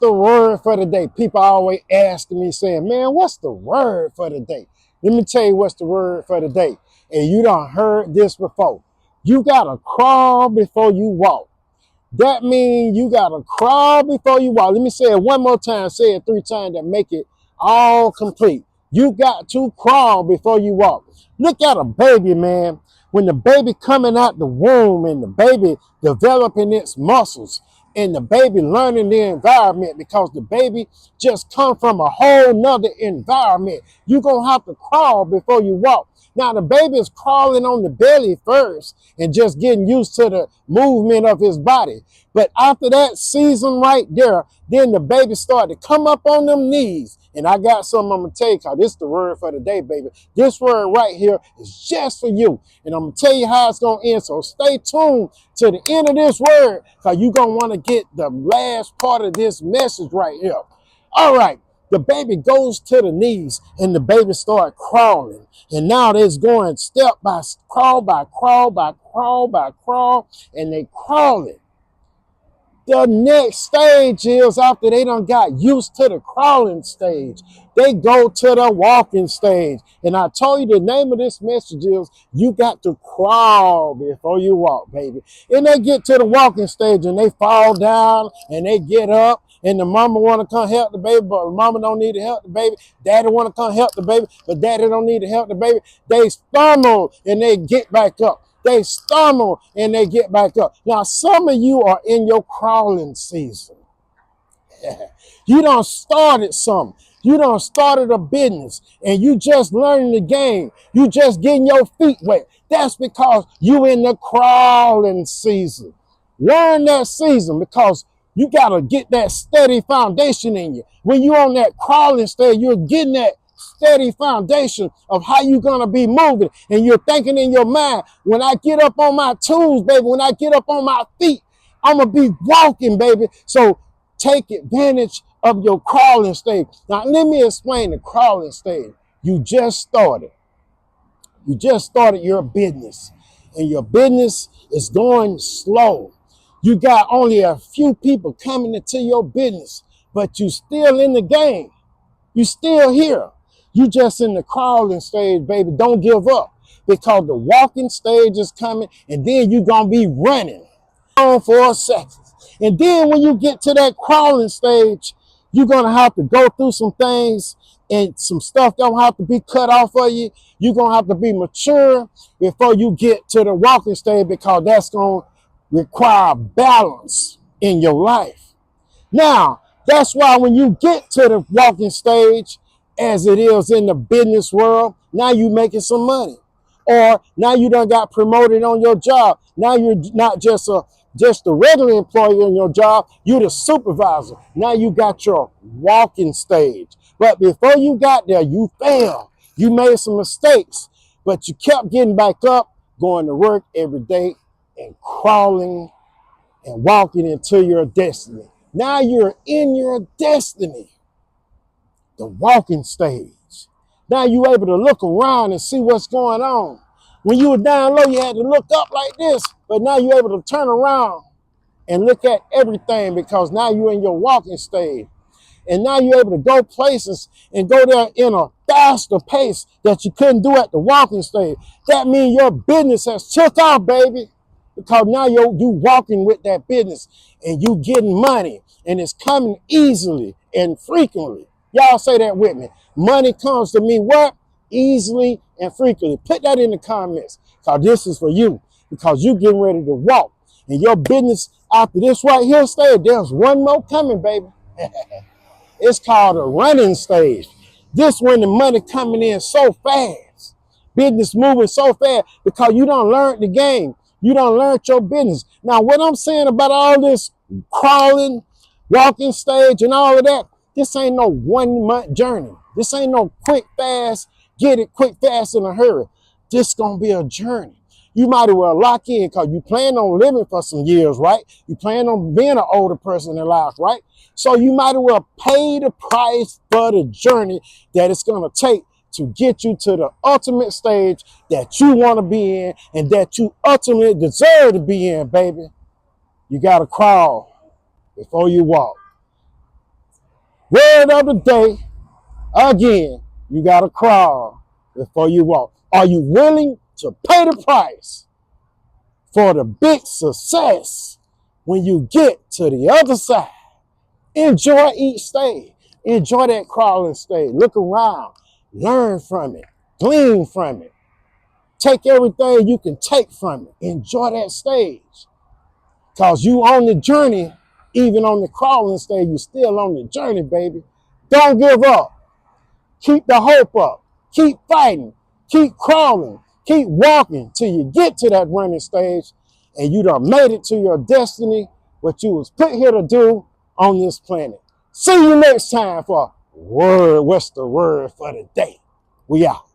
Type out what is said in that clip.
the word for the day? People always asking me, saying, man, what's the word for the day? Let me tell you what's the word for the day. And you done heard this before. You got to crawl before you walk. That means you got to crawl before you walk. Let me say it one more time. Say it 3 times to make it all complete. You got to crawl before you walk. Look at a baby, man. When the baby coming out the womb and the baby developing its muscles and the baby learning the environment, because the baby just come from a whole nother environment. You're going to have to crawl before you walk. Now, the baby is crawling on the belly first and just getting used to the movement of his body. But after that season right there, then the baby started to come up on them knees. And I got something I'm going to tell you, because this is the word for the day, baby. This word right here is just for you. And I'm going to tell you how it's going to end. So stay tuned to the end of this word, because you're going to want to get the last part of this message right here. All right. The baby goes to the knees and the baby start crawling. And now it's going step by crawl by crawl by crawl by crawl, and they crawling. The next stage is, after they done got used to the crawling stage, they go to the walking stage. And I told you the name of this message is, you got to crawl before you walk, baby. And they get to the walking stage and they fall down and they get up. And the mama want to come help the baby, but mama don't need to help the baby. Daddy want to come help the baby, but daddy don't need to help the baby. They stumble and they get back up. They stumble and they get back up. Now, some of you are in your crawling season. You done started something. You done started a business and you just learning the game. You just getting your feet wet. That's because you in the crawling season. Learn that season, because you got to get that steady foundation in you. When you're on that crawling stage, you're getting that steady foundation of how you're going to be moving. And you're thinking in your mind, when I get up on my tools, baby, when I get up on my feet, I'm going to be walking, baby. So take advantage of your crawling stage. Now, let me explain the crawling stage. You just started. You just started your business, and your business is going slow. You got only a few people coming into your business, but you still in the game. You still here. You just in the crawling stage, baby. Don't give up, because the walking stage is coming, and then you're going to be running on for a second. And then when you get to that crawling stage, you're going to have to go through some things, and some stuff don't have to be cut off of you. You're going to have to be mature before you get to the walking stage, because that's going to require balance in your life. Now, that's why when you get to the walking stage, as it is in the business world, now you making some money. Or now you done got promoted on your job. Now you're not just a regular employee in your job, you're the supervisor. Now you got your walking stage. But before you got there, you failed. You made some mistakes, but you kept getting back up, going to work every day and crawling and walking into your destiny. Now you're in your destiny, the walking stage. Now you're able to look around and see what's going on. When you were down low, you had to look up like this, but now you're able to turn around and look at everything, because now you're in your walking stage. And now you're able to go places and go there in a faster pace that you couldn't do at the walking stage. That means your business has took off, baby, because now you walking with that business and you getting money, and it's coming easily and frequently. Y'all say that with me. Money comes to me what? Easily and frequently. Put that in the comments, because this is for you, because you getting ready to walk. And your business after this right here stage, there's one more coming, baby. It's called a running stage. This when the money coming in so fast. Business moving so fast, because you done learned the game. You done learned your business. Now, what I'm saying about all this crawling, walking stage and all of that, this ain't no 1 month journey. This ain't no quick, fast, get it quick, fast in a hurry. This gonna be a journey. You might as well lock in, because you plan on living for some years, right? You plan on being an older person in life, right? So you might as well pay the price for the journey that it's going to take to get you to the ultimate stage that you want to be in and that you ultimately deserve to be in, baby. You got to crawl before you walk. Word of the day, again, you got to crawl before you walk. Are you willing to pay the price for the big success when you get to the other side? Enjoy each stage. Enjoy that crawling stage. Look around. Learn from it. Glean from it. Take everything you can take from it. Enjoy that stage. Because you on the journey, even on the crawling stage, you still on the journey, baby. Don't give up. Keep the hope up. Keep fighting. Keep crawling. Keep walking till you get to that running stage and you done made it to your destiny, what you was put here to do on this planet. See you next time for Word. What's the word for the day? We out.